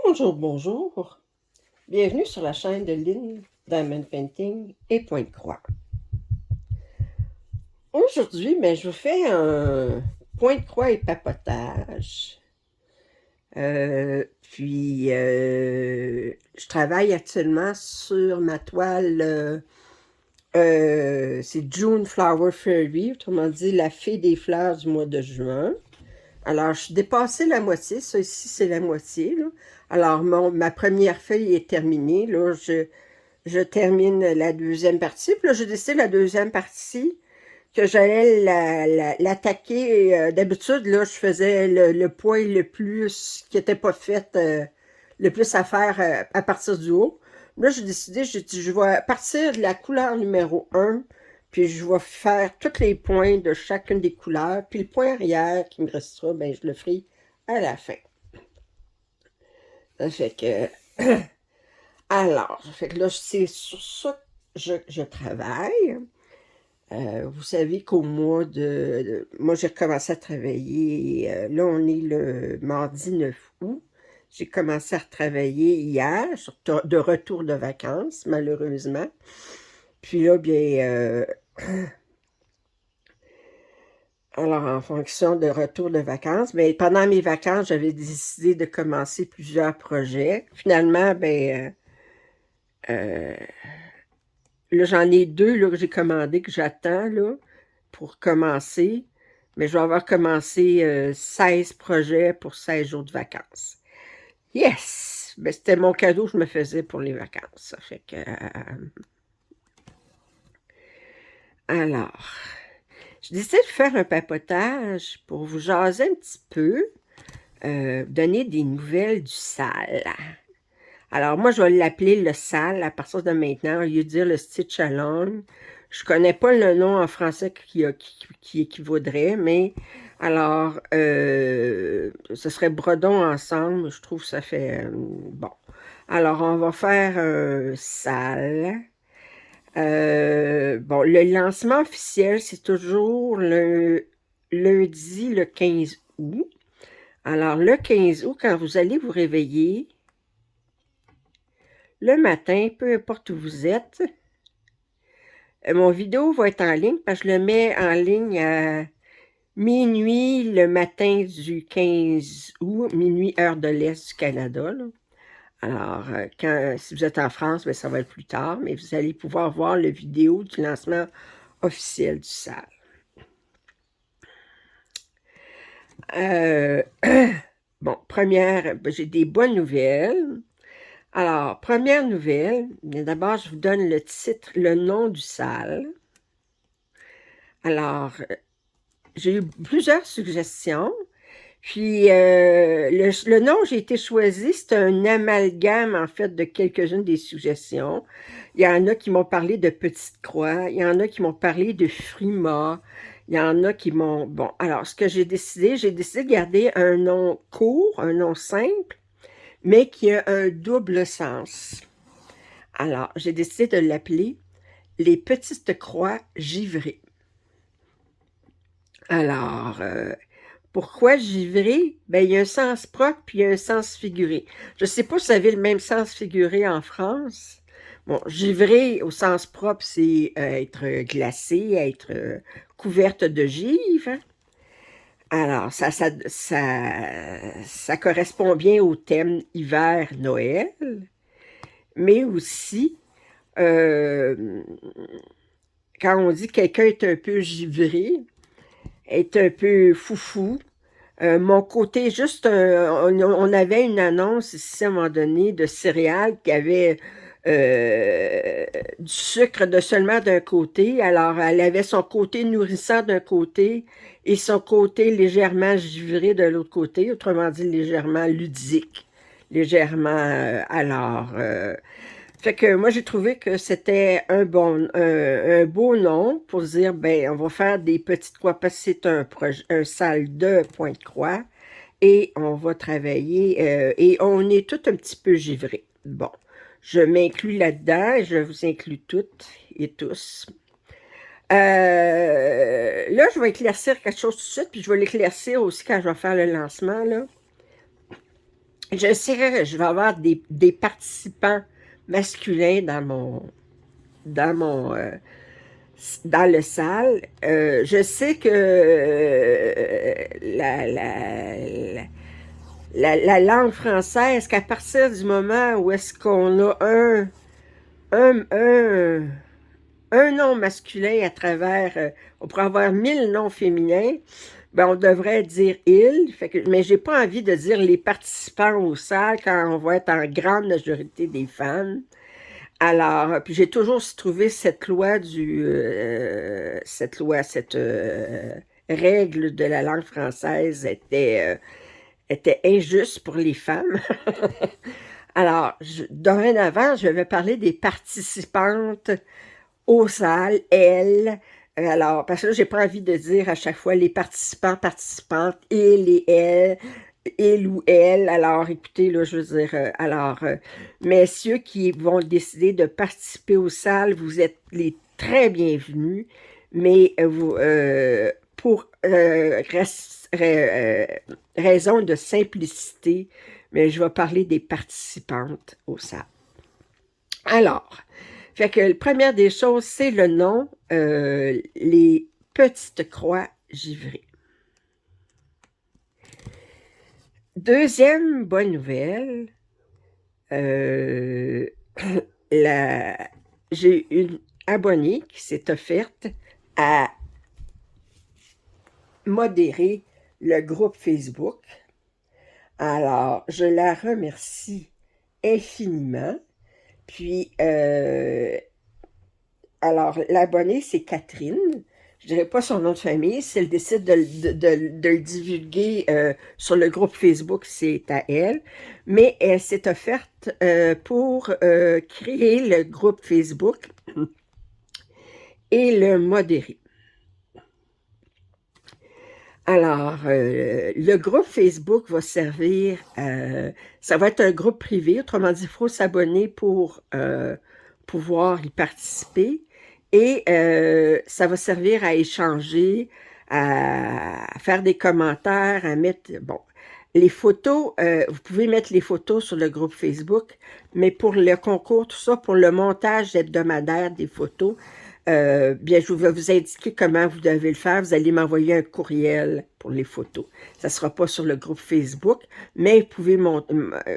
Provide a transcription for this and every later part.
Bonjour, bonjour. Bienvenue sur la chaîne de Lynn Diamond Painting et Point de Croix. Aujourd'hui, je vous fais un point de croix et papotage. Je travaille actuellement sur ma toile, c'est June Flower Fairy, autrement dit la fée des fleurs du mois de juin. Alors, je suis dépassée la moitié. Ça ici, c'est la moitié, là. Alors, ma première feuille est terminée. Là, je termine la deuxième partie. Puis là, j'ai décidé la deuxième partie que j'allais l'attaquer. D'habitude, là, je faisais le point le plus qui n'était pas fait, le plus à faire à partir du haut. Là, j'ai décidé, j'ai dit, je vais partir de la couleur numéro 1, puis je vais faire tous les points de chacune des couleurs. Puis le point arrière qui me restera, ben, je le ferai à la fin. Ça fait que... Alors, ça fait que là, c'est sur ça que je travaille. Vous savez qu'au mois moi, j'ai recommencé à travailler, là, on est le mardi 9 août. J'ai commencé à retravailler hier, de retour de vacances, malheureusement. Puis là, bien, alors, en fonction de retour de vacances, mais pendant mes vacances, j'avais décidé de commencer plusieurs projets. Finalement, ben, là, j'en ai deux là, que j'ai commandés, que j'attends là, pour commencer. Mais je vais avoir commencé 16 projets pour 16 jours de vacances. Yes! Ben, c'était mon cadeau que je me faisais pour les vacances. Ça fait que... alors, je décide de faire un papotage pour vous jaser un petit peu, donner des nouvelles du sale. Alors, moi, je vais l'appeler le sale à partir de maintenant, au lieu de dire le stitch along. Je connais pas le nom en français qui équivaudrait, mais alors, ce serait bredon ensemble. Je trouve que ça fait bon. Alors, on va faire un sale. Bon, le lancement officiel, c'est toujours le lundi, le 15 août. Alors, le 15 août, quand vous allez vous réveiller, le matin, peu importe où vous êtes, mon vidéo va être en ligne parce que je le mets en ligne à minuit le matin du 15 août, minuit heure de l'Est du Canada, là. Alors, si vous êtes en France, bien, ça va être plus tard, mais vous allez pouvoir voir la vidéo du lancement officiel du SAL. Bon, j'ai des bonnes nouvelles. Alors, première nouvelle, d'abord, je vous donne le titre, le nom du SAL. Alors, j'ai eu plusieurs suggestions. Puis, le nom que j'ai été choisi, c'est un amalgame, en fait, de quelques-unes des suggestions. Il y en a qui m'ont parlé de Petite Croix, il y en a qui m'ont parlé de Frima, il y en a qui m'ont... Bon, alors, ce que j'ai décidé de garder un nom court, un nom simple, mais qui a un double sens. Alors, j'ai décidé de l'appeler « Les Petites Croix Givrées ». Alors, pourquoi givré? Ben, il y a un sens propre puis il y a un sens figuré. Je ne sais pas si vous avez le même sens figuré en France. Bon, givré au sens propre, c'est être glacée, être couverte de givre. Alors, ça correspond bien au thème hiver-Noël, mais aussi, quand on dit que quelqu'un est un peu givré, est un peu foufou. Mon côté, juste, on avait une annonce ici à un moment donné de céréales qui avait du sucre de seulement d'un côté. Alors, elle avait son côté nourrissant d'un côté et son côté légèrement givré de l'autre côté, autrement dit légèrement ludique, légèrement, fait que moi, j'ai trouvé que c'était un beau nom pour dire, ben, on va faire des petites croix parce que c'est un salle de point de croix et on va travailler et on est tout un petit peu givré. Bon, je m'inclus là-dedans et je vous inclus toutes et tous. Là, je vais éclaircir quelque chose tout de suite, puis je vais l'éclaircir aussi quand je vais faire le lancement, là. Je sais que je vais avoir des participants masculins dans mon dans le salle. Je sais que la langue française, qu'à partir du moment où est-ce qu'on a un, un, un nom masculin à travers, on pourrait avoir 1000 noms féminins, ben on devrait dire il. Fait que, mais j'ai pas envie de dire les participants aux salles quand on va être en grande majorité des femmes. Alors, puis j'ai toujours trouvé cette règle de la langue française était injuste pour les femmes. Alors, dorénavant, je vais parler des participantes aux salles, elles. Alors, parce que là, j'ai pas envie de dire à chaque fois les participants, participantes, il et elle, il ou elle. Alors, écoutez, là, je veux dire, messieurs qui vont décider de participer aux salles, vous êtes les très bienvenus, mais pour raison de simplicité, mais je vais parler des participantes aux salles. Alors, fait que la première des choses, c'est le nom, les petites croix givrées. Deuxième bonne nouvelle, j'ai une abonnée qui s'est offerte à modérer le groupe Facebook. Alors, je la remercie infiniment. Puis, alors, l'abonnée, c'est Catherine. Je dirais pas son nom de famille. Si elle décide de le divulguer sur le groupe Facebook, c'est à elle. Mais elle s'est offerte pour créer le groupe Facebook et le modérer. Alors, le groupe Facebook va servir, ça va être un groupe privé, autrement dit, il faut s'abonner pour pouvoir y participer. Et ça va servir à échanger, à faire des commentaires, à mettre, bon, les photos, vous pouvez mettre les photos sur le groupe Facebook, mais pour le concours, tout ça, pour le montage hebdomadaire des photos, bien, je vais vous indiquer comment vous devez le faire. Vous allez m'envoyer un courriel pour les photos. Ça ne sera pas sur le groupe Facebook, mais vous pouvez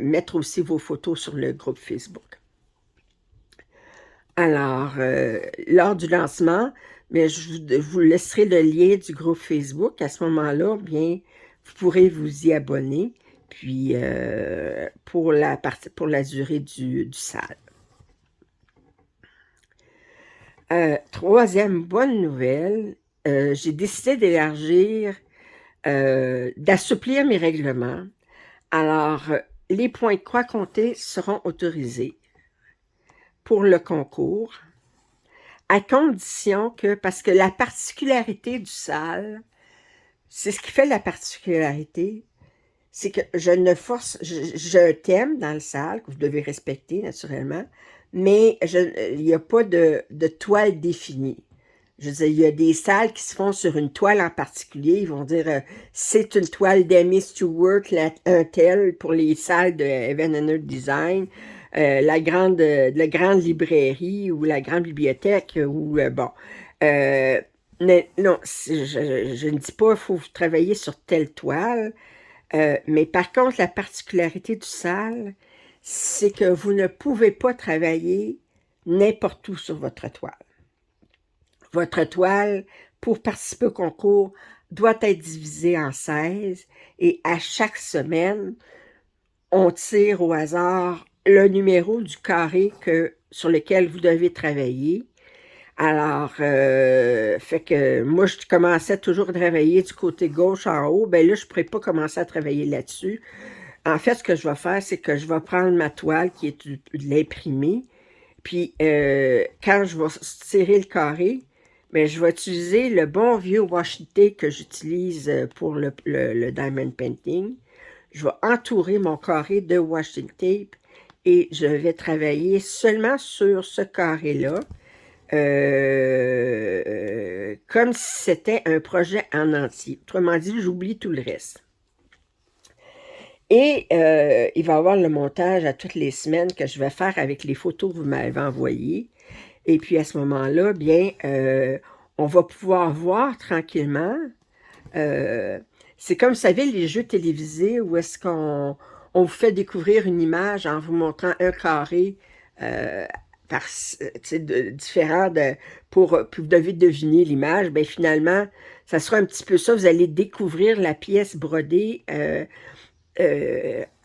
mettre aussi vos photos sur le groupe Facebook. Alors, lors du lancement, mais je vous laisserai le lien du groupe Facebook. À ce moment-là, bien, vous pourrez vous y abonner, puis pour la durée du salle. Troisième bonne nouvelle, j'ai décidé d'élargir, d'assouplir mes règlements. Alors, les points de croix comptés seront autorisés pour le concours, à condition que, parce que la particularité du salle, c'est ce qui fait la particularité, c'est que je ne force, j'ai un thème dans le salle que vous devez respecter naturellement, mais il n'y a pas de toile définie. Je veux dire, il y a des salles qui se font sur une toile en particulier. Ils vont dire c'est une toile d'Amy Stewart, un tel pour les salles de Evan Design, la grande librairie ou la grande bibliothèque ou bon. Non, je ne dis pas qu'il faut travailler sur telle toile. Mais par contre, la particularité du salle, c'est que vous ne pouvez pas travailler n'importe où sur votre toile. Votre toile, pour participer au concours, doit être divisée en 16 et à chaque semaine, on tire au hasard le numéro du carré sur lequel vous devez travailler. Alors, fait que moi, je commençais toujours à travailler du côté gauche en haut. Ben là, je ne pourrais pas commencer à travailler là-dessus. En fait, ce que je vais faire, c'est que je vais prendre ma toile qui est de l'imprimé. Puis, quand je vais tirer le carré, ben, je vais utiliser le bon vieux washi tape que j'utilise pour le diamond painting. Je vais entourer mon carré de washi tape et je vais travailler seulement sur ce carré-là. Comme si c'était un projet en entier. Autrement dit, j'oublie tout le reste. Et il va y avoir le montage à toutes les semaines que je vais faire avec les photos que vous m'avez envoyées. Et puis à ce moment-là, bien, on va pouvoir voir tranquillement. euh, c'est comme, vous savez, les jeux télévisés où est-ce qu'on vous fait découvrir une image en vous montrant un carré euh, différent pour vous devez deviner l'image. Ben finalement, ça sera un petit peu ça. Vous allez découvrir la pièce brodée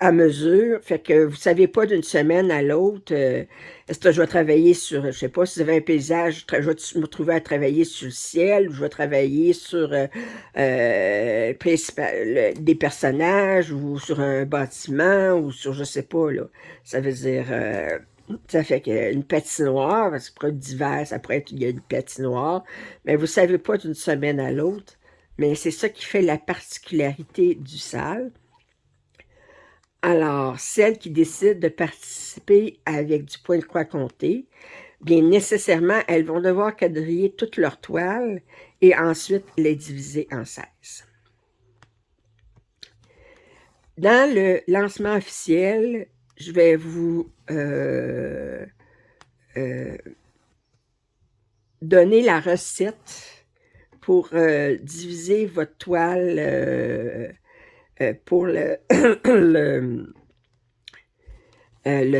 à mesure. Fait que vous savez pas d'une semaine à l'autre, est-ce que je vais travailler sur, je sais pas, si vous avez un paysage, je vais me retrouver à travailler sur le ciel, ou je vais travailler sur des personnages, ou sur un bâtiment, ou sur, je sais pas, là. Ça veut dire, ça fait qu'une patinoire, ça pourrait être d'hiver, ça pourrait être, il y a une patinoire, mais vous savez pas d'une semaine à l'autre. Mais c'est ça qui fait la particularité du salle. Alors, celles qui décident de participer avec du point de croix compté, bien nécessairement, elles vont devoir quadriller toute leur toile et ensuite les diviser en 16. Dans le lancement officiel, je vais vous donner la recette pour diviser votre toile pour le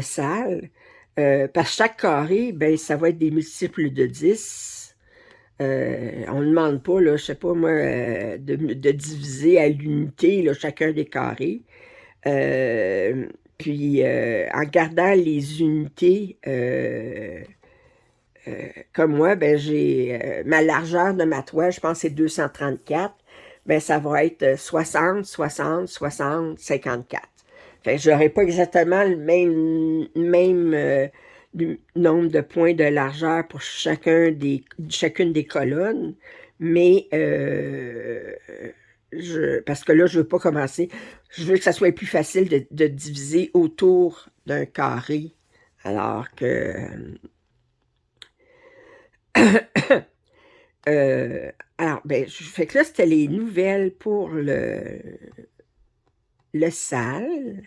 sale. Parce que chaque carré, ben, ça va être des multiples de 10. On ne demande pas, là, je sais pas moi, de diviser à l'unité là, chacun des carrés. Puis, en gardant les unités, comme moi, ben, j'ai ma largeur de ma toile, je pense que c'est 234. Ben, ça va être 60, 60, 60, 54. Fait que j'aurai pas exactement le même nombre de points de largeur pour chacune des colonnes, mais parce que là, je veux pas commencer. Je veux que ça soit plus facile de diviser autour d'un carré, alors que alors, ben, fait que là, c'était les nouvelles pour le salle.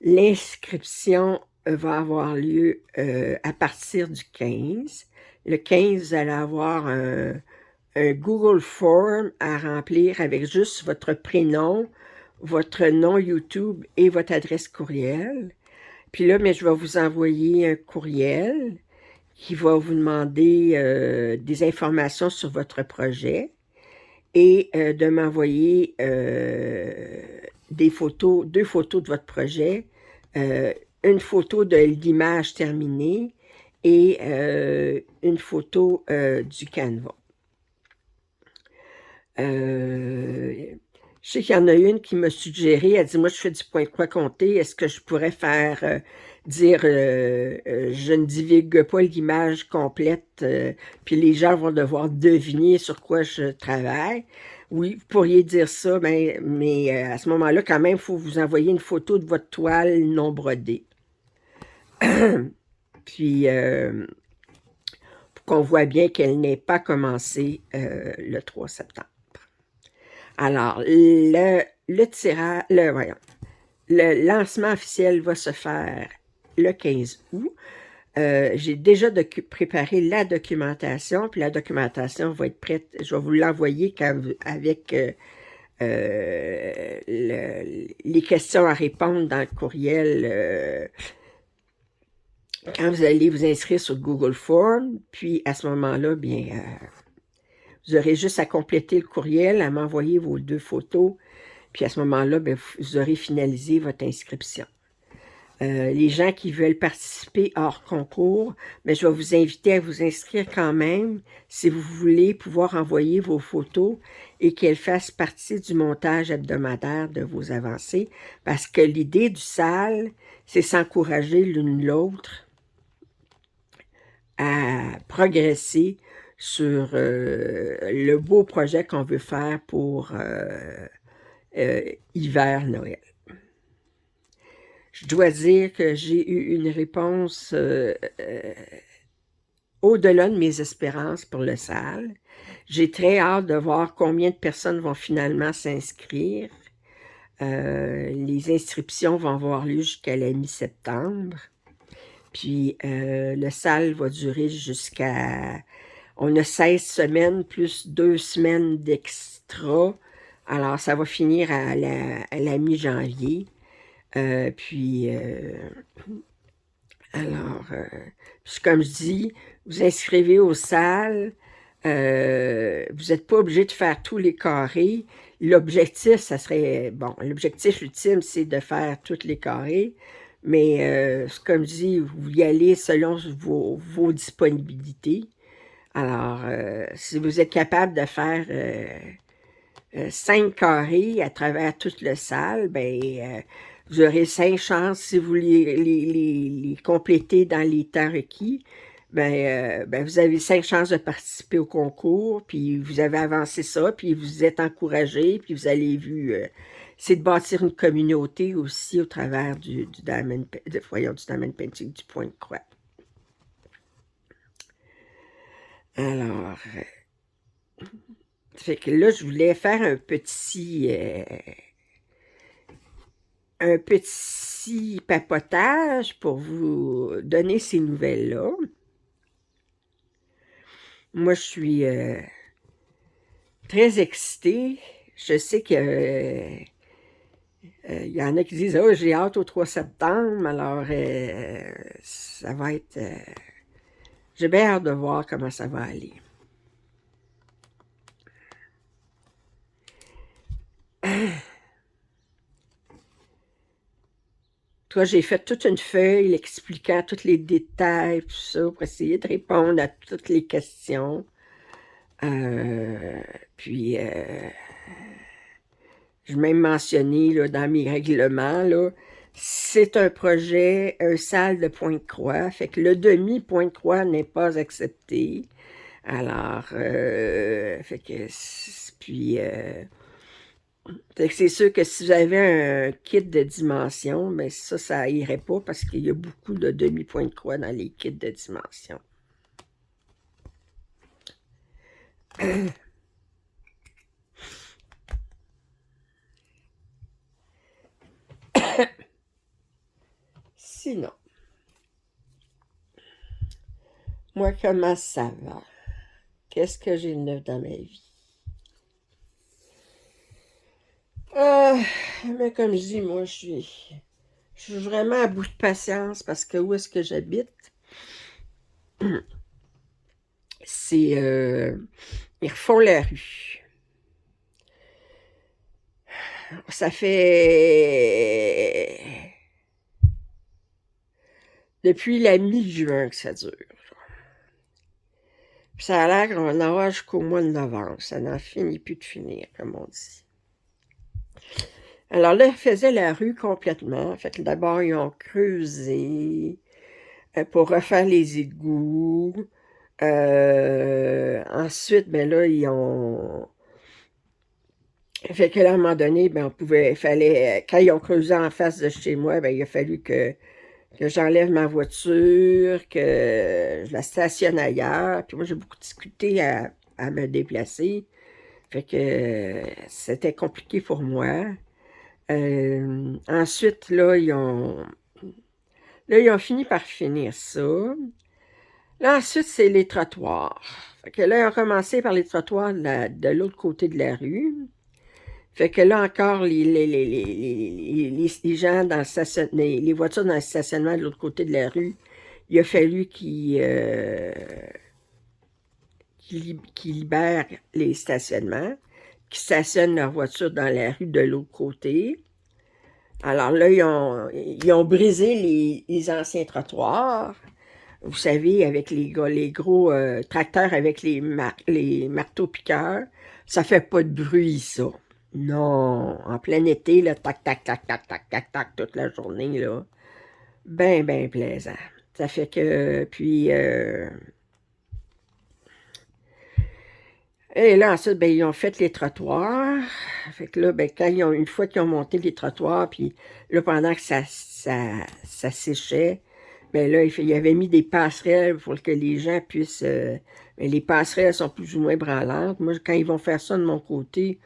L'inscription va avoir lieu à partir du 15. Le 15, vous allez avoir un Google Form à remplir avec juste votre prénom, votre nom YouTube et votre adresse courriel. Puis là, mais je vais vous envoyer un courriel qui va vous demander des informations sur votre projet et de m'envoyer deux photos de votre projet, une photo de l'image terminée et une photo du canevas. Je sais qu'il y en a une qui m'a suggéré, elle dit, moi je fais du point de croix compté, est-ce que je pourrais faire dire, je ne divulgue pas l'image complète, puis les gens vont devoir deviner sur quoi je travaille. Oui, vous pourriez dire ça, mais à ce moment-là, quand même, il faut vous envoyer une photo de votre toile non brodée. Puis, pour qu'on voit bien qu'elle n'ait pas commencé le 3 septembre. Alors, le lancement officiel va se faire le 15 août. J'ai déjà préparé la documentation, puis la documentation va être prête. Je vais vous l'envoyer avec les questions à répondre dans le courriel quand vous allez vous inscrire sur Google Form. Puis à ce moment-là, bien, vous aurez juste à compléter le courriel, à m'envoyer vos 2 photos. Puis à ce moment-là, bien, vous aurez finalisé votre inscription. Les gens qui veulent participer hors concours, mais je vais vous inviter à vous inscrire quand même si vous voulez pouvoir envoyer vos photos et qu'elles fassent partie du montage hebdomadaire de vos avancées, parce que l'idée du salle, c'est s'encourager l'une l'autre à progresser sur le beau projet qu'on veut faire pour hiver-Noël. Je dois dire que j'ai eu une réponse au-delà de mes espérances pour le salle. J'ai très hâte de voir combien de personnes vont finalement s'inscrire. Les inscriptions vont avoir lieu jusqu'à la mi-septembre. Puis le salle va durer jusqu'à... On a 16 semaines plus 2 semaines d'extra. Alors, ça va finir à la mi-janvier. Alors, comme je dis, vous inscrivez aux salles. Vous n'êtes pas obligé de faire tous les carrés. L'objectif, ça serait... Bon, l'objectif ultime, c'est de faire tous les carrés. Mais, comme je dis, vous y allez selon vos disponibilités. Alors, si vous êtes capable de faire 5 carrés à travers toute la salle, ben, vous aurez 5 chances, si vous les complétez dans les temps requis, ben, vous avez 5 chances de participer au concours, puis vous avez avancé ça, puis vous êtes encouragé, puis vous avez vu... c'est de bâtir une communauté aussi au travers du Diamond Painting, du point de croix. Alors, fait que là, je voulais faire un petit papotage pour vous donner ces nouvelles-là. Moi, je suis très excitée. Je sais que il y en a qui disent « Oh, j'ai hâte au 3 septembre. » Alors, ça va être... j'ai bien hâte de voir comment ça va aller. Toi, j'ai fait toute une feuille expliquant tous les détails, tout ça, pour essayer de répondre à toutes les questions. Puis, j'ai même mentionné là, dans mes règlements, là, c'est un projet, un salle de point de croix, fait que le demi-point de croix n'est pas accepté. Alors, fait que, puis, c'est sûr que si vous avez un kit de dimension, ben ça irait pas parce qu'il y a beaucoup de demi-point de croix dans les kits de dimension. Sinon, moi, comment ça va? Qu'est-ce que j'ai de neuf dans ma vie? Mais comme je dis, moi, je suis vraiment à bout de patience parce que où est-ce que j'habite? C'est... ils refont la rue. Ça fait... Depuis la mi-juin que ça dure. Puis ça a l'air qu'on va en avoir jusqu'au mois de novembre. Ça n'en finit plus de finir, comme on dit. Alors là, ils faisaient la rue complètement. Fait que d'abord, ils ont creusé pour refaire les égouts. Ensuite, ben là, ils ont... Fait que là, à un moment donné, ben, quand ils ont creusé en face de chez moi, ben, il a fallu que j'enlève ma voiture, que je la stationne ailleurs. Puis moi, j'ai beaucoup discuté à me déplacer. Fait que c'était compliqué pour moi. Ensuite, là, ils ont fini par finir ça. Là, ensuite, c'est les trottoirs. Fait que là, ils ont commencé par les trottoirs de l'autre côté de la rue. Fait que là encore, les gens dans les voitures dans le stationnement de l'autre côté de la rue, il a fallu qu'ils libèrent les stationnements, qu'ils stationnent leur voiture dans la rue de l'autre côté. Alors là, ils ont brisé les anciens trottoirs. Vous savez, avec les gros tracteurs avec les marteaux-piqueurs, ça fait pas de bruit, ça. Non, en plein été, là, tac, tac, tac, tac, tac, tac, tac, toute la journée, là. Ben, ben plaisant. Ça fait que, puis... et là, ensuite, ben, ils ont fait les trottoirs. Fait que là, ben, une fois qu'ils ont monté les trottoirs, puis là, pendant que ça séchait, ben là, il avait mis des passerelles pour que les gens puissent... mais les passerelles sont plus ou moins branlantes. Moi, quand ils vont faire ça de mon côté,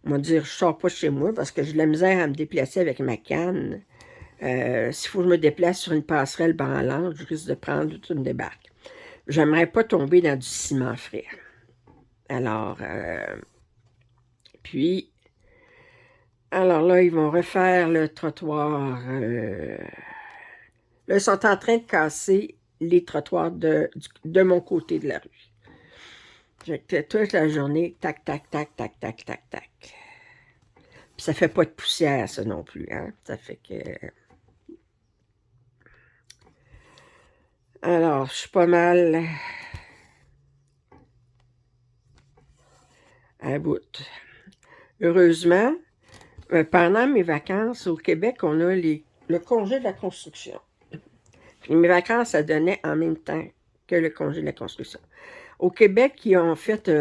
on va dire, je sors pas chez moi parce que j'ai de la misère à me déplacer avec ma canne. S'il faut que je me déplace sur une passerelle branlante, je risque de prendre toute une débarque. J'aimerais pas tomber dans du ciment frais. Alors, puis, alors là, ils vont refaire le trottoir. Là, ils sont en train de casser les trottoirs de mon côté de la rue. Fait que toute la journée, tac, tac, tac, tac, tac, tac, tac. Puis ça fait pas de poussière, ça non plus, hein? Ça fait que... Alors, je suis pas mal à bout. Heureusement, pendant mes vacances au Québec, on a le congé de la construction. Puis mes vacances, ça donnait en même temps que le congé de la construction. Au Québec, ils ont fait,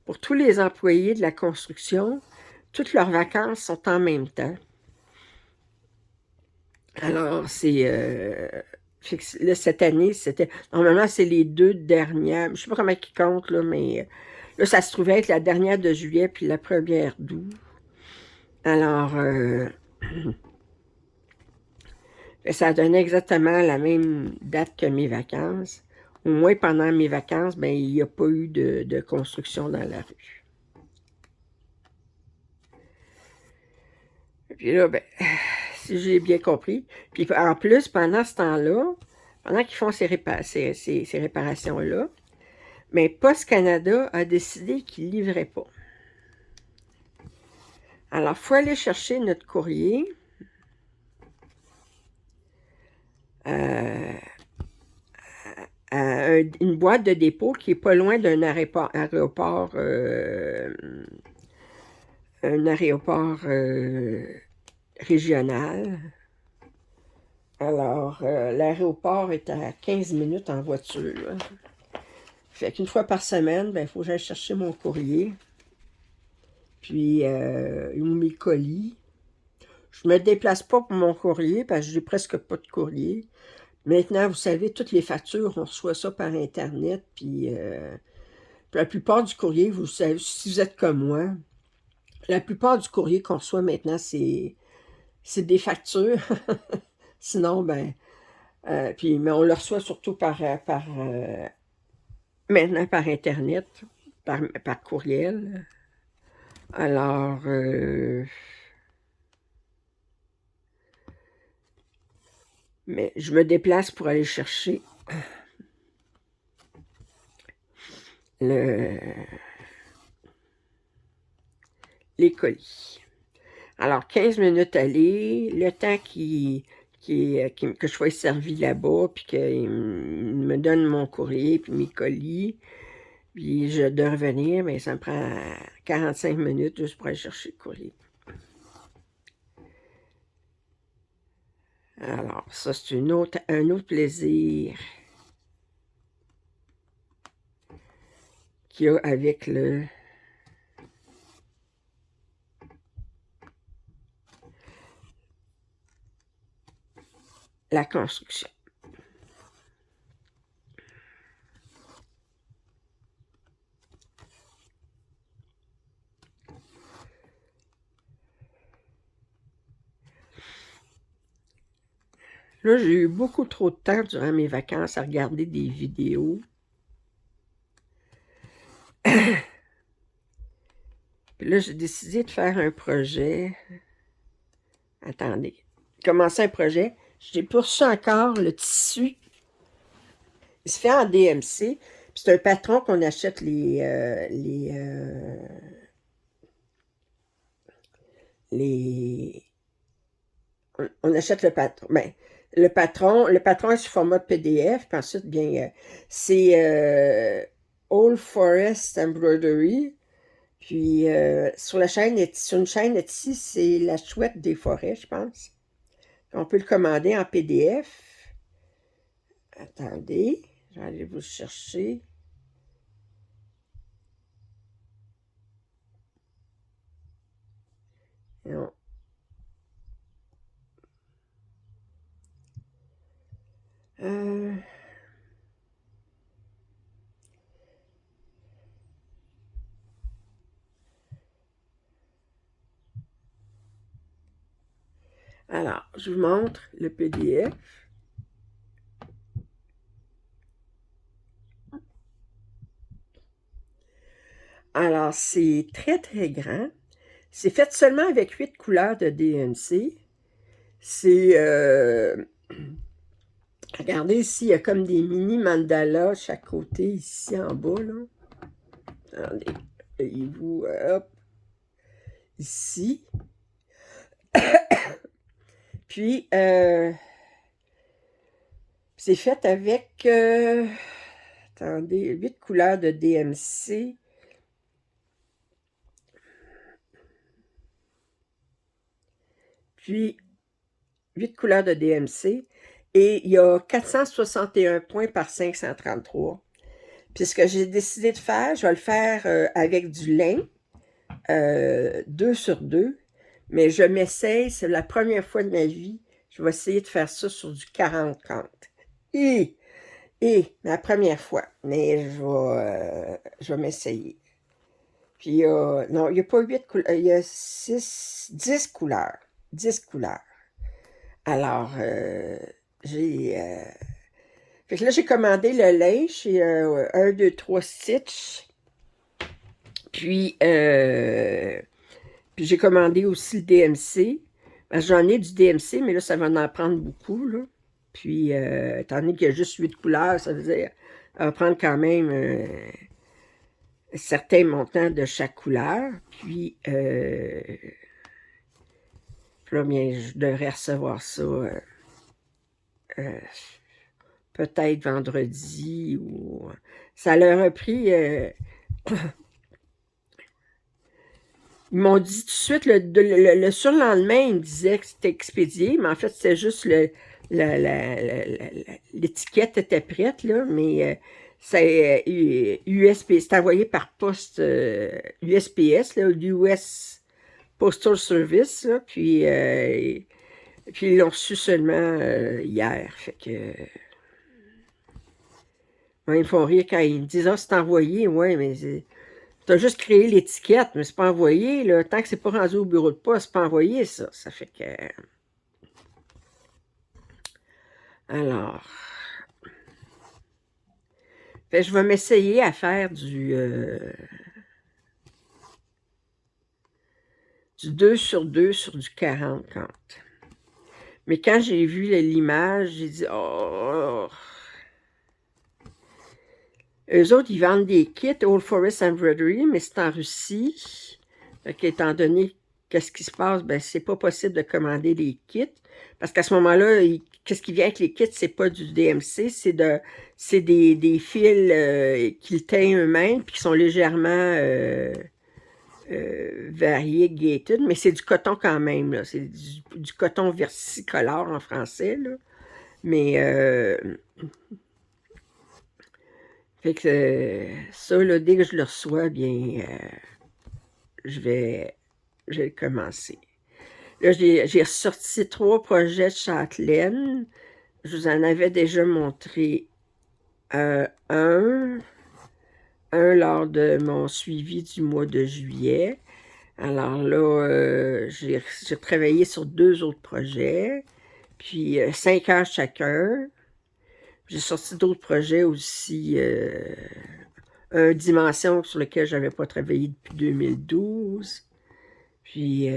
pour tous les employés de la construction, toutes leurs vacances sont en même temps. Alors, là, cette année, c'était... Normalement, c'est les 2 dernières. Je ne sais pas comment ils comptent, là, mais là, ça se trouvait être la dernière de juillet puis la première d'août. Alors, ça donnait exactement la même date que mes vacances. Au moins, pendant mes vacances, ben, il n'y a pas eu de construction dans la rue. Puis là, ben, si j'ai bien compris. Puis en plus, pendant ce temps-là, pendant qu'ils font ces réparations-là, mais Post Canada a décidé qu'il ne livrait pas. Alors, il faut aller chercher notre courrier à une boîte de dépôt qui n'est pas loin d'un aéroport, un aéroport régional. Alors, l'aéroport est à 15 minutes en voiture. Fait qu'une fois par semaine, ben, il faut que j'aille chercher mon courrier. Puis, ou mes colis. Je ne me déplace pas pour mon courrier parce que j'ai presque pas de courrier. Maintenant, vous savez, toutes les factures, on reçoit ça par Internet. Puis, la plupart du courrier, vous savez, si vous êtes comme moi, la plupart du courrier qu'on reçoit maintenant, c'est des factures. Sinon, ben, mais on le reçoit surtout maintenant par Internet, par courriel. Alors, mais je me déplace pour aller chercher les colis. Alors, 15 minutes aller, le temps que je sois servi là-bas, puis qu'il me donne mon courrier, puis mes colis, puis je dois revenir, mais ça me prend 45 minutes juste pour aller chercher le courrier. Alors, ça, c'est un autre plaisir qu'il y a avec la construction. Là, j'ai eu beaucoup trop de temps durant mes vacances à regarder des vidéos. Puis là, j'ai décidé de faire un projet. Attendez. Commencer un projet. J'ai poursu encore le tissu. Il se fait en DMC. C'est un patron qu'on achète on achète le patron. Ben, le patron est sous format PDF, puis ensuite, bien, c'est Old Forest Embroidery. Puis sur une chaîne Etsy, c'est la chouette des forêts, je pense. On peut le commander en PDF. Attendez, je vais aller vous chercher. Non. Euh, Alors, je vous montre le PDF. Alors, c'est très, très grand. C'est fait seulement avec 8 couleurs de DMC. C'est... regardez ici, il y a comme des mini mandalas chaque côté, ici en bas, là. Attendez, voyez-vous, hop, ici. Puis, c'est fait avec, attendez, 8 couleurs de DMC. Puis, 8 couleurs de DMC. Et il y a 461 points par 533. Puis ce que j'ai décidé de faire, je vais le faire avec du lin, 2 sur 2. Mais je m'essaye, c'est la première fois de ma vie, je vais essayer de faire ça sur du 40-30. Et la première fois, mais je vais m'essayer. Puis non, il n'y a pas 8 couleurs, il y a 10 couleurs. 10 couleurs. Alors, fait que là, j'ai commandé le linge chez 1, 2, 3 Stitch. Puis j'ai commandé aussi le DMC. Ben, j'en ai du DMC, mais là, ça va en prendre beaucoup, là. Puis, étant donné qu'il y a juste 8 couleurs, ça veut dire ça va prendre quand même un certain montant de chaque couleur. Puis là, bien, je devrais recevoir ça peut-être vendredi ou... Ça leur a pris... Ils m'ont dit tout de suite, le surlendemain, ils me disaient que c'était expédié, mais en fait, c'était juste l'étiquette était prête, là, mais c'est USB, c'est envoyé par poste USPS, là, US Postal Service, là, puis ils l'ont reçu seulement hier, fait que... Ouais, ils me font rire quand ils me disent « Ah, c'est envoyé, ouais, mais t'as juste créé l'étiquette, mais c'est pas envoyé, là. Tant que c'est pas rendu au bureau de poste, c'est pas envoyé, ça. Ça fait que... Alors... Fait que je vais m'essayer à faire du 2 sur 2 sur du 40-30. Mais quand j'ai vu l'image, j'ai dit « Oh... » Eux autres, ils vendent des kits Old Forest Embroidery, mais c'est en Russie. Fait qu'étant donné qu'est-ce qui se passe, ben c'est pas possible de commander des kits. Parce qu'à ce moment-là, qu'est-ce qui vient avec les kits, c'est pas du DMC, c'est des fils qu'ils teignent eux-mêmes, puis qui sont légèrement variegated, mais c'est du coton quand même, là. C'est du coton versicolore en français, là. Mais fait que ça, là, dès que je le reçois, bien, je vais le commencer. Là, j'ai ressorti 3 projets de châtelaine. Je vous en avais déjà montré un lors de mon suivi du mois de juillet. Alors là, j'ai travaillé sur 2 autres projets, puis 5 heures chacun. J'ai sorti d'autres projets aussi, un dimension sur lequel je n'avais pas travaillé depuis 2012. Puis,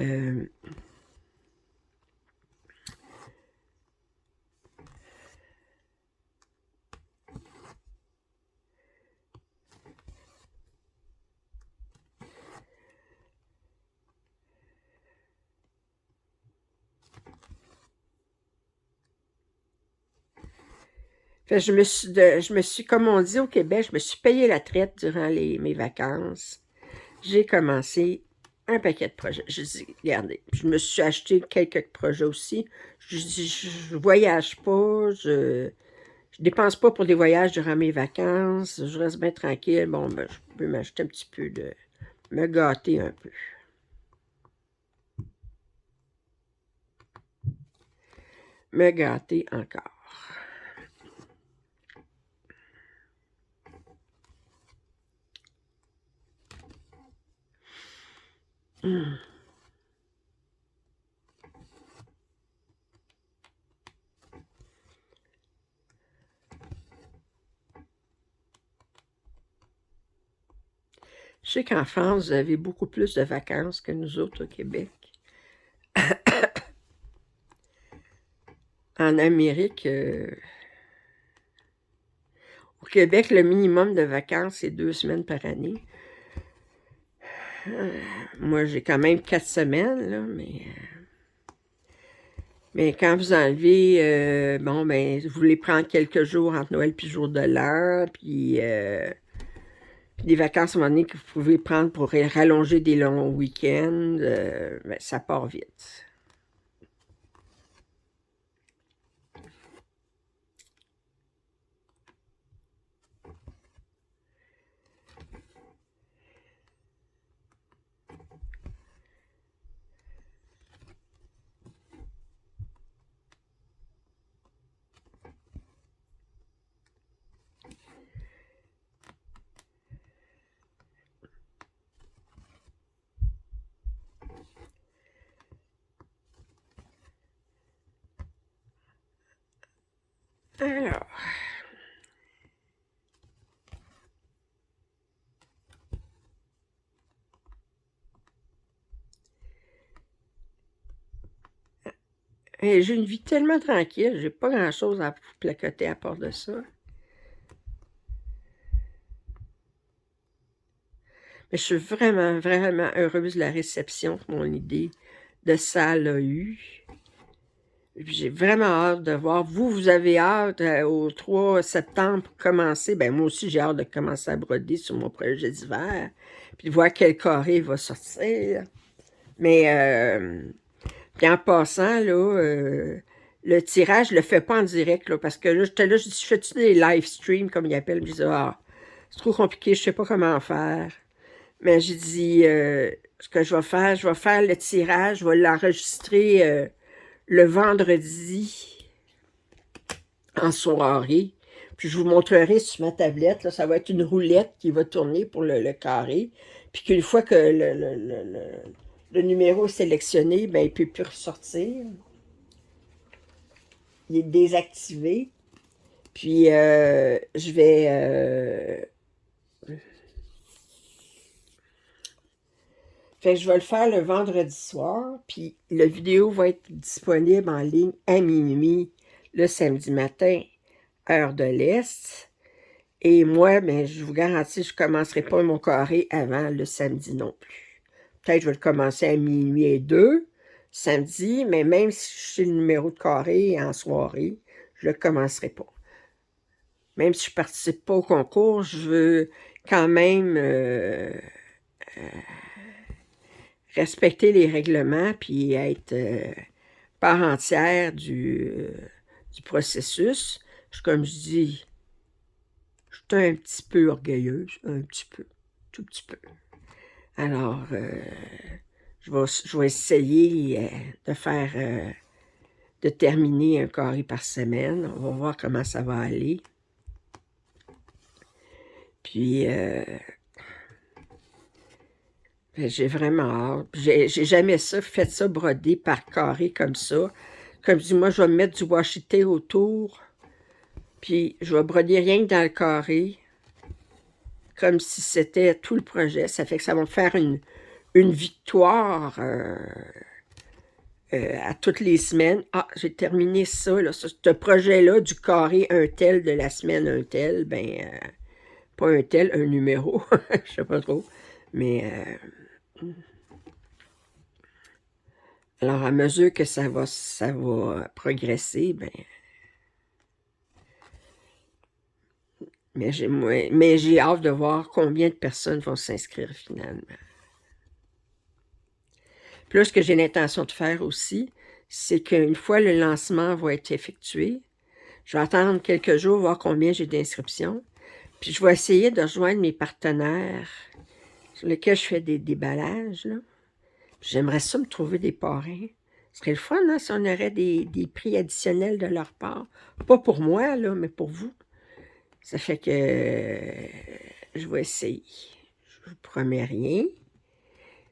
fait, je me suis, comme on dit au Québec, je me suis payé la traite durant mes vacances. J'ai commencé un paquet de projets. Je dis, regardez, je me suis acheté quelques projets aussi. Je dis, je voyage pas, je dépense pas pour des voyages durant mes vacances, je reste bien tranquille. Bon, ben, je peux m'acheter un petit peu me gâter un peu. Me gâter encore. Je sais qu'en France, vous avez beaucoup plus de vacances que nous autres au Québec. En Amérique, au Québec, le minimum de vacances, c'est 2 semaines par année. Moi, j'ai quand même 4 semaines, là, mais quand vous enlevez, bon, ben, vous voulez prendre quelques jours entre Noël puis jour de l'an, puis des vacances à un moment donné que vous pouvez prendre pour rallonger des longs week-ends, ben, ça part vite. Alors, j'ai une vie tellement tranquille, j'ai pas grand-chose à placoter à part de ça. Mais je suis vraiment, vraiment heureuse de la réception que mon idée de salle a eue. J'ai vraiment hâte de voir. Vous avez hâte au 3 septembre pour commencer. Ben moi aussi, j'ai hâte de commencer à broder sur mon projet d'hiver. Puis de voir quel carré va sortir. Mais puis en passant, là, le tirage, je le fais pas en direct, là, parce que là, j'étais là, je dis, fais-tu des live streams, comme ils appellent? Je dis, ah, c'est trop compliqué, je sais pas comment faire. Mais j'ai dit, ce que je vais faire le tirage, je vais l'enregistrer le vendredi en soirée. Puis je vous montrerai sur ma tablette, là, ça va être une roulette qui va tourner pour le carré. Puis qu'une fois que le numéro est sélectionné, ben, il ne peut plus ressortir. Il est désactivé. Puis je vais... Fait que je vais le faire le vendredi soir, puis la vidéo va être disponible en ligne à minuit le samedi matin, heure de l'Est. Et moi, ben, je vous garantis, je ne commencerai pas mon carré avant le samedi non plus. Peut-être que je vais le commencer à minuit et 2, samedi, mais même si je suis le numéro de carré en soirée, je ne le commencerai pas. Même si je ne participe pas au concours, je veux quand même respecter les règlements puis être part entière du processus. Comme je dis, je suis un petit peu orgueilleuse, un petit peu, tout petit peu. Alors, je vais essayer de faire, de terminer un carré par semaine. On va voir comment ça va aller. Puis, j'ai vraiment hâte. J'ai jamais fait ça broder par carré comme ça. Comme je dis, moi, je vais mettre du washi tape autour. Puis, je vais broder rien que dans le carré. Comme si c'était tout le projet. Ça fait que ça va me faire une victoire à toutes les semaines. Ah, j'ai terminé ça, là, ce projet-là du carré un tel de la semaine un tel. Ben, pas un tel, un numéro. Je sais pas trop. Mais... alors, à mesure que ça va progresser, ben, mais j'ai hâte de voir combien de personnes vont s'inscrire finalement. Puis là, ce que j'ai l'intention de faire aussi, c'est qu'une fois le lancement va être effectué, je vais attendre quelques jours, voir combien j'ai d'inscriptions, puis je vais essayer de rejoindre mes partenaires sur lesquels je fais des déballages, là. J'aimerais ça me trouver des parrains. Ce serait le fun, hein, si on aurait des prix additionnels de leur part. Pas pour moi, là, mais pour vous. Ça fait que je vais essayer. Je ne vous promets rien,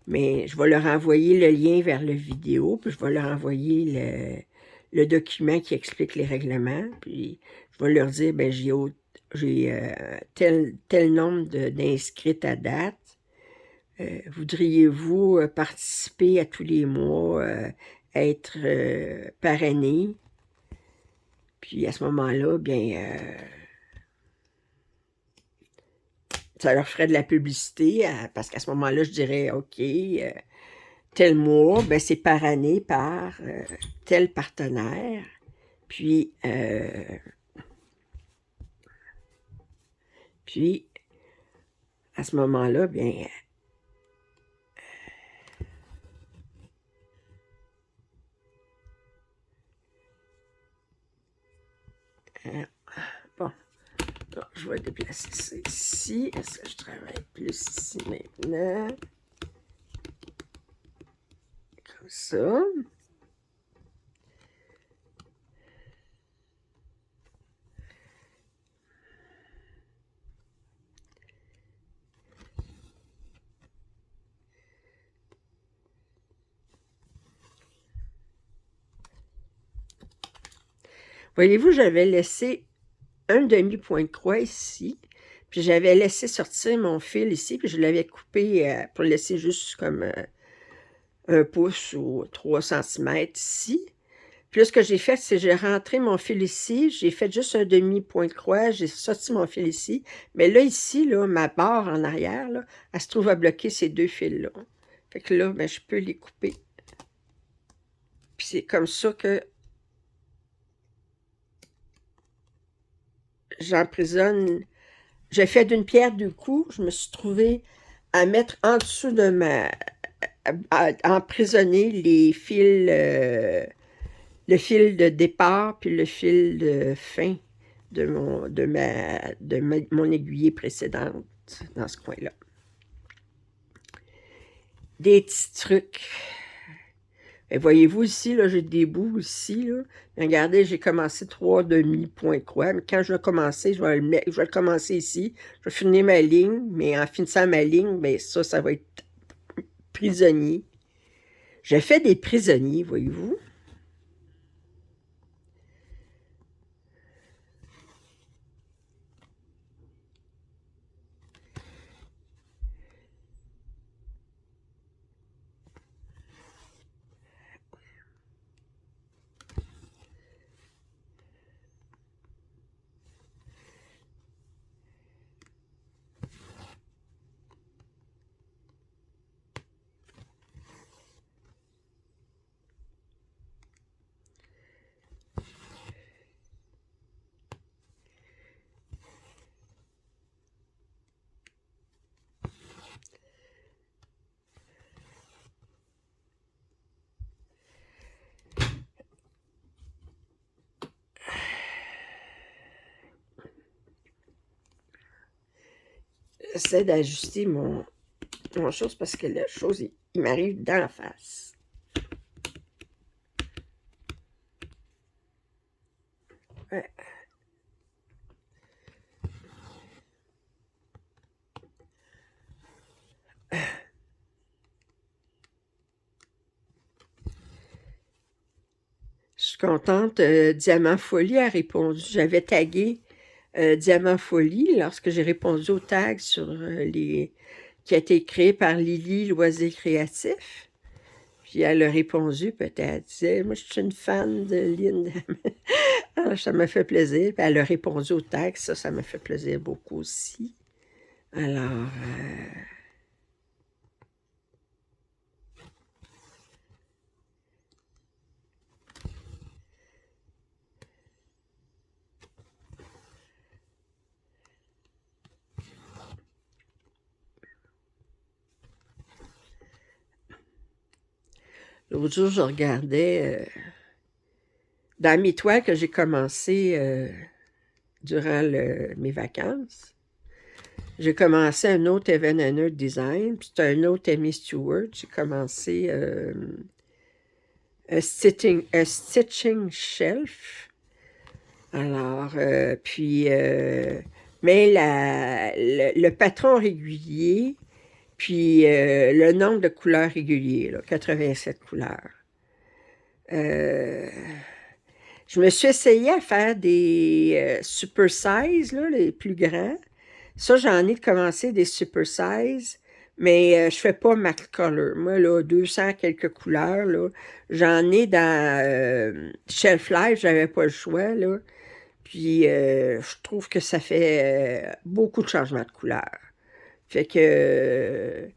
mais je vais leur envoyer le lien vers la vidéo, puis je vais leur envoyer le document qui explique les règlements, puis je vais leur dire, ben j'ai tel nombre d'inscrites à date, Voudriez-vous participer à tous les mois, être parrainé? Puis à ce moment-là, bien, ça leur ferait de la publicité, parce qu'à ce moment-là, je dirais, OK, tel mois, ben, c'est parrainé par tel partenaire. Puis, à ce moment-là, bien, bon, là, je vais déplacer ça ici. Est-ce que je travaille plus ici maintenant? Comme ça. Voyez-vous, j'avais laissé un demi-point de croix ici, puis j'avais laissé sortir mon fil ici, puis je l'avais coupé pour laisser juste comme 1 pouce ou 3 centimètres ici. Puis là, ce que j'ai fait, c'est j'ai rentré mon fil ici, j'ai fait juste un demi-point de croix, j'ai sorti mon fil ici. Mais là, ici, là, ma barre en arrière, là, elle se trouve à bloquer ces 2 fils-là. Fait que là, ben, je peux les couper. Puis c'est comme ça que j'emprisonne. J'ai fait d'une pierre deux coups. Je me suis trouvée à mettre en dessous de à emprisonner les fils, le fil de départ puis le fil de fin de mon aiguillée précédente dans ce coin-là. Des petits trucs. Et voyez-vous ici, là, j'ai des bouts ici, là. Regardez, j'ai commencé 3 demi-points de croix, mais quand je vais commencer, je vais le commencer ici. Je vais finir ma ligne, mais en finissant ma ligne, bien, ça va être prisonnier. J'ai fait des prisonniers, voyez-vous. J'essaie d'ajuster mon chose parce que la chose, il m'arrive dans la face. Ouais. Je suis contente. Diamant Folie a répondu. J'avais tagué Diamant Folie lorsque j'ai répondu au tag sur qui a été créé par Lily Loisir Créatif. Puis elle a répondu, peut-être, elle disait, moi je suis une fan de Lynn. Alors, ça m'a fait plaisir. Puis elle a répondu au tag, ça m'a fait plaisir beaucoup aussi. Alors, l'autre jour, je regardais dans mes toiles que j'ai commencé durant mes vacances. J'ai commencé un autre Evan Hanner Design, puis c'est un autre Amy Stewart. J'ai commencé un stitching shelf. Alors, mais le patron régulier, puis le nombre de couleurs réguliers, là, 87 couleurs. Je me suis essayé à faire des super size, là, les plus grands. Ça, j'en ai commencé des super size, Mais je fais pas max color. Moi, là, 200 quelques couleurs, là. J'en ai dans Shelf Life, j'avais pas le choix, là. Puis, je trouve que ça fait beaucoup de changements de couleurs. Fait que...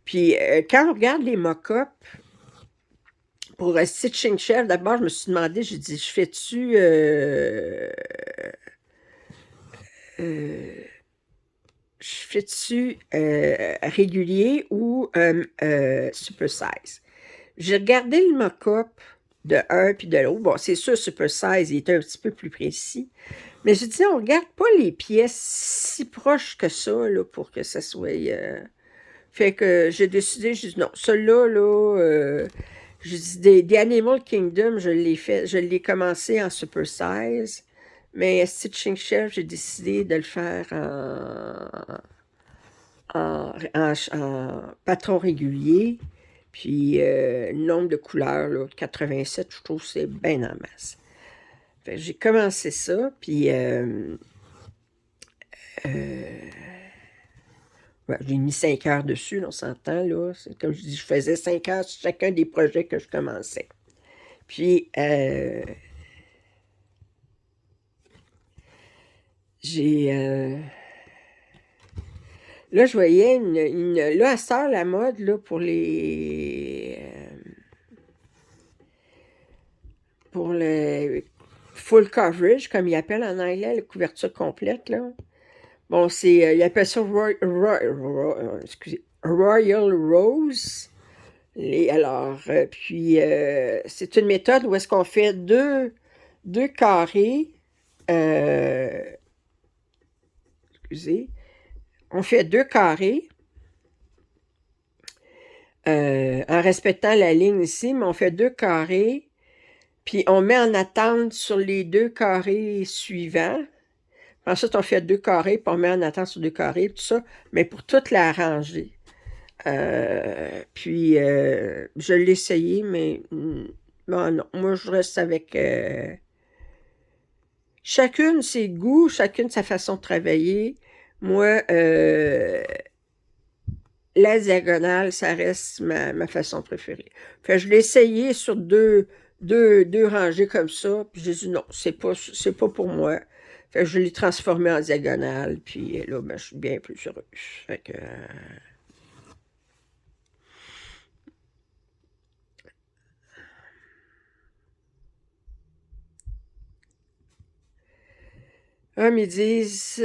puis, quand on regarde les mock-ups, pour Stitching Chef, d'abord, je me suis demandé, j'ai dit, je fais-tu... je fais-tu régulier ou super size? J'ai regardé le mock-up de un puis de l'autre. Bon, c'est sûr, super size, il était un petit peu plus précis. Mais j'ai dit, on regarde pas les pièces si proches que ça, là, pour que ça soit... Fait que j'ai décidé, j'ai dit, non, celui-là, là, j'ai dit, des Animal Kingdom, je l'ai commencé en super size. Mais Stitching Chef, j'ai décidé de le faire en patron régulier. Puis, le nombre de couleurs, là, 87, je trouve que c'est bien en masse. Fait que j'ai commencé ça, puis ouais, j'ai mis 5 heures dessus, là, on s'entend, là. C'est comme je dis, je faisais 5 heures sur chacun des projets que je commençais. Puis, j'ai... là, je voyais là, à cette heure, la mode, là, pour le full coverage, comme ils appellent en anglais, la couverture complète, là. Bon, c'est, ils appellent ça excusez, Royal Rose. Alors, puis, c'est une méthode où est-ce qu'on fait deux carrés, euh, excusez, on fait deux carrés, en respectant la ligne ici, mais on fait deux carrés, puis on met en attente sur les deux carrés suivants. Ensuite, on fait deux carrés, puis on met en attente sur deux carrés, tout ça, mais pour toute la rangée. Puis, je l'ai essayé, mais bon, non, moi, je reste avec chacune ses goûts, chacune sa façon de travailler. Moi, la diagonale, ça reste ma façon préférée. Fait que je l'ai essayé sur deux rangées comme ça, puis j'ai dit non, c'est pas pour moi. Fait que je l'ai transformé en diagonale, puis là, ben, je suis bien plus heureuse. Fait que... ils disent...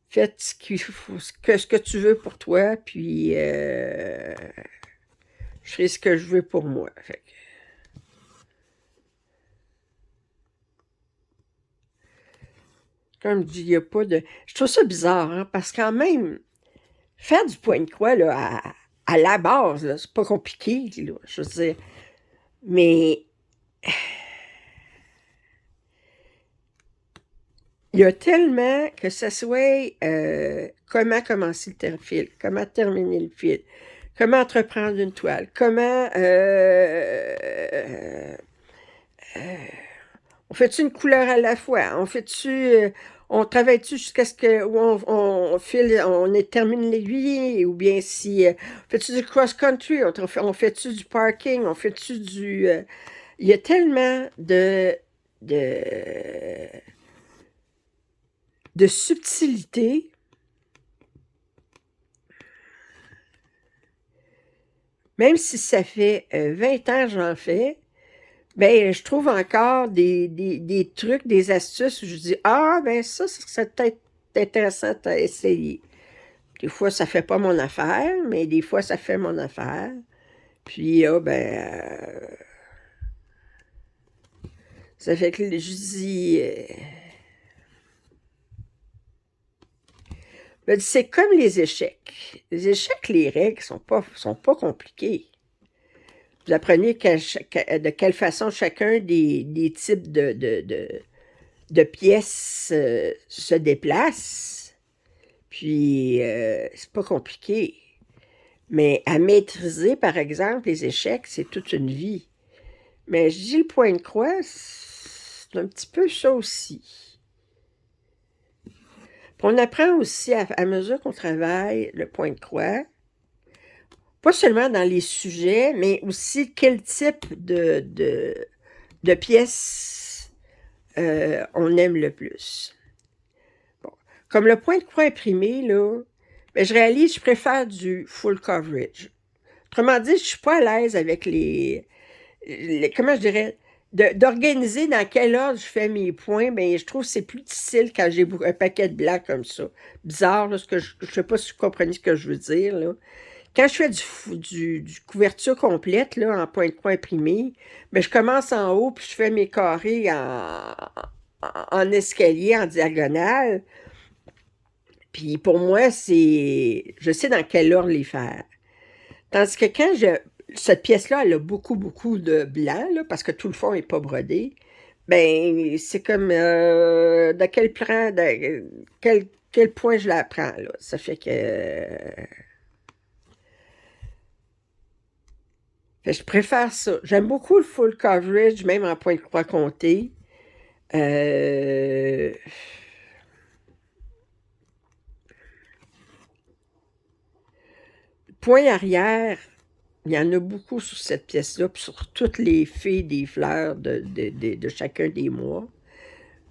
faites ce que tu veux pour toi, puis je ferai ce que je veux pour moi. Fait que, comme je dis, il n'y a pas de... Je trouve ça bizarre, hein, parce que quand même, faire du point de croix, là, à la base, là, c'est pas compliqué, là, je veux dire. Mais il y a tellement que ça soit comment commencer le fil, comment terminer le fil, comment entreprendre une toile, comment... on fait-tu une couleur à la fois? On travaille-tu jusqu'à ce que on termine l'aiguille? Ou bien si, fait-tu du cross-country? On fait-tu du parking? On fait-tu du... il y a tellement de, de subtilité. Même si ça fait 20 ans que j'en fais, ben, je trouve encore des trucs, des astuces où je dis, ah, ben ça serait peut-être intéressant à essayer. Des fois, ça fait pas mon affaire, mais des fois, ça fait mon affaire. Puis, ça fait que je dis, ben, c'est comme les échecs. Les échecs, les règles sont pas compliquées. Vous apprenez de quelle façon chacun des types de pièces se déplace. Puis, c'est pas compliqué. Mais à maîtriser, par exemple, les échecs, c'est toute une vie. Mais je dis le point de croix, c'est un petit peu ça aussi. Puis on apprend aussi, à mesure qu'on travaille le point de croix, pas seulement dans les sujets, mais aussi quel type de pièces on aime le plus. Bon. Comme le point de croix imprimé, là, ben, je réalise que je préfère du full coverage. Autrement dit, je ne suis pas à l'aise avec comment je dirais, d'organiser dans quel ordre je fais mes points, mais je trouve que c'est plus difficile quand j'ai un paquet de blancs comme ça. Bizarre, là, je ne sais pas si vous comprenez ce que je veux dire, là. Quand je fais du couverture complète, là, en point de croix imprimé, ben, je commence en haut, puis je fais mes carrés en escalier, en diagonale. Puis pour moi, je sais dans quel ordre les faire. Tandis que cette pièce-là, elle a beaucoup, beaucoup de blanc, là, parce que tout le fond n'est pas brodé. Ben, c'est comme de quel point je la prends, là. Ça fait que je préfère ça. J'aime beaucoup le full coverage, même en point de croix compté. Euh, Point arrière, il y en a beaucoup sur cette pièce-là, puis sur toutes les filles des fleurs de chacun des mois.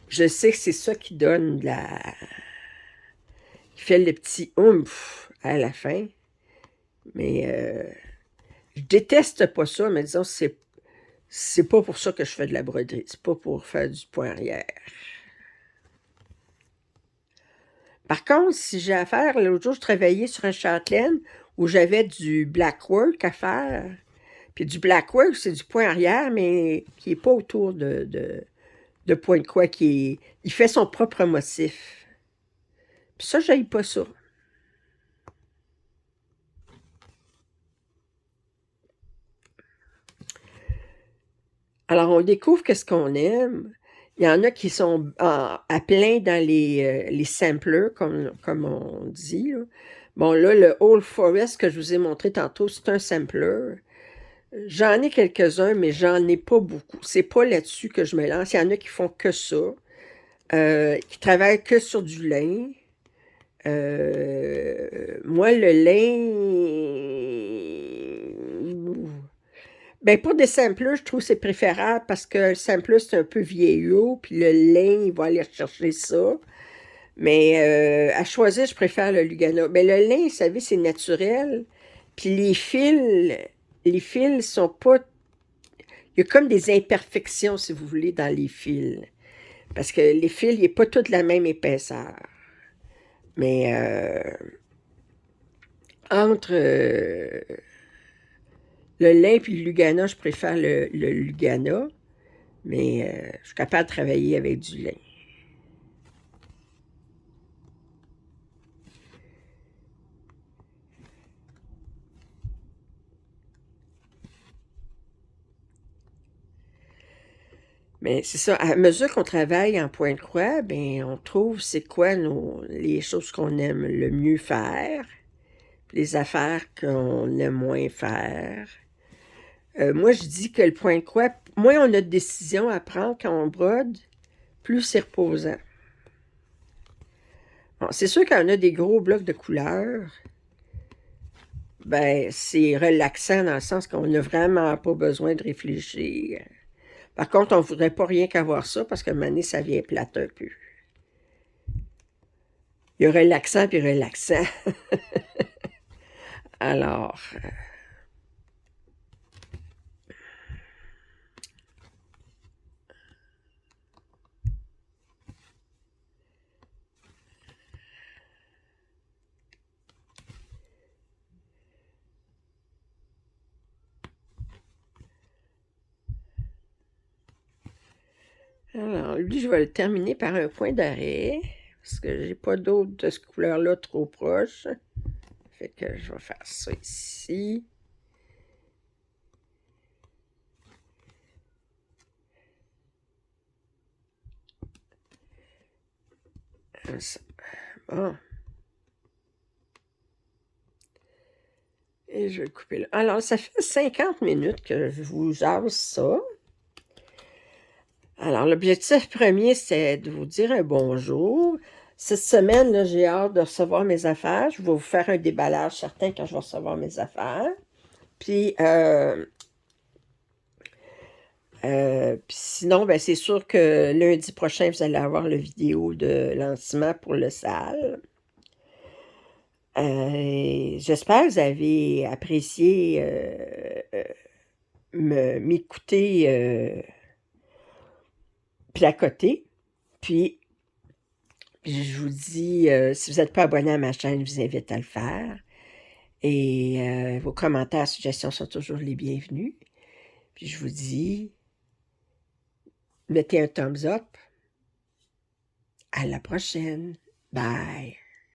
Je sais que c'est ça qui donne qui fait le petit oomph à la fin. Mais je déteste pas ça, mais disons, c'est pas pour ça que je fais de la broderie. C'est pas pour faire du point arrière. Par contre, si j'ai à faire, l'autre jour, je travaillais sur un châtelaine où j'avais du black work à faire. Puis du black work, c'est du point arrière, mais qui n'est pas autour de point de croix. Il fait son propre motif. Puis ça, j'aille pas ça. Alors, on découvre qu'est-ce qu'on aime. Il y en a qui sont à plein dans les samplers, comme on dit, là. Bon, là, le Old Forest que je vous ai montré tantôt, c'est un sampler. J'en ai quelques-uns, mais j'en ai pas beaucoup. C'est pas là-dessus que je me lance. Il y en a qui font que ça, qui travaillent que sur du lin. Moi, le lin, ben pour des samplers, je trouve que c'est préférable parce que le sampler, c'est un peu vieillot, puis le lin, il va aller chercher ça. Mais à choisir, je préfère le Lugana. Mais le lin, vous savez, c'est naturel. Puis les fils sont pas. Il y a comme des imperfections, si vous voulez, dans les fils. Parce que les fils, il n'est pas toute la même épaisseur. Mais entre le lin et le Lugana, je préfère le Lugana. Mais je suis capable de travailler avec du lin. Mais c'est ça, à mesure qu'on travaille en point de croix, ben on trouve c'est quoi les choses qu'on aime le mieux faire, les affaires qu'on aime moins faire. Moi, je dis que le point de croix, moins on a de décisions à prendre quand on brode, plus c'est reposant. Bon, c'est sûr qu'on a des gros blocs de couleurs, ben c'est relaxant dans le sens qu'on n'a vraiment pas besoin de réfléchir. Par contre, on ne voudrait pas rien qu'avoir ça parce que un moment donné, ça vient plate un peu. Il y a relaxant puis relaxant. Alors, lui, je vais le terminer par un point d'arrêt parce que j'ai pas d'autre de cette couleur-là trop proche. Fait que je vais faire ça ici. Bon. Et je vais le couper là. Alors, ça fait 50 minutes que je vous jase ça. Alors, l'objectif premier, c'est de vous dire un bonjour. Cette semaine, là, j'ai hâte de recevoir mes affaires. Je vais vous faire un déballage certain quand je vais recevoir mes affaires. Puis, puis sinon, ben, c'est sûr que lundi prochain, vous allez avoir la vidéo de lancement pour le salle. J'espère que vous avez apprécié m'écouter placoter. Puis, je vous dis, si vous n'êtes pas abonné à ma chaîne, je vous invite à le faire. Et vos commentaires, suggestions sont toujours les bienvenus. Puis je vous dis, mettez un thumbs up. À la prochaine. Bye.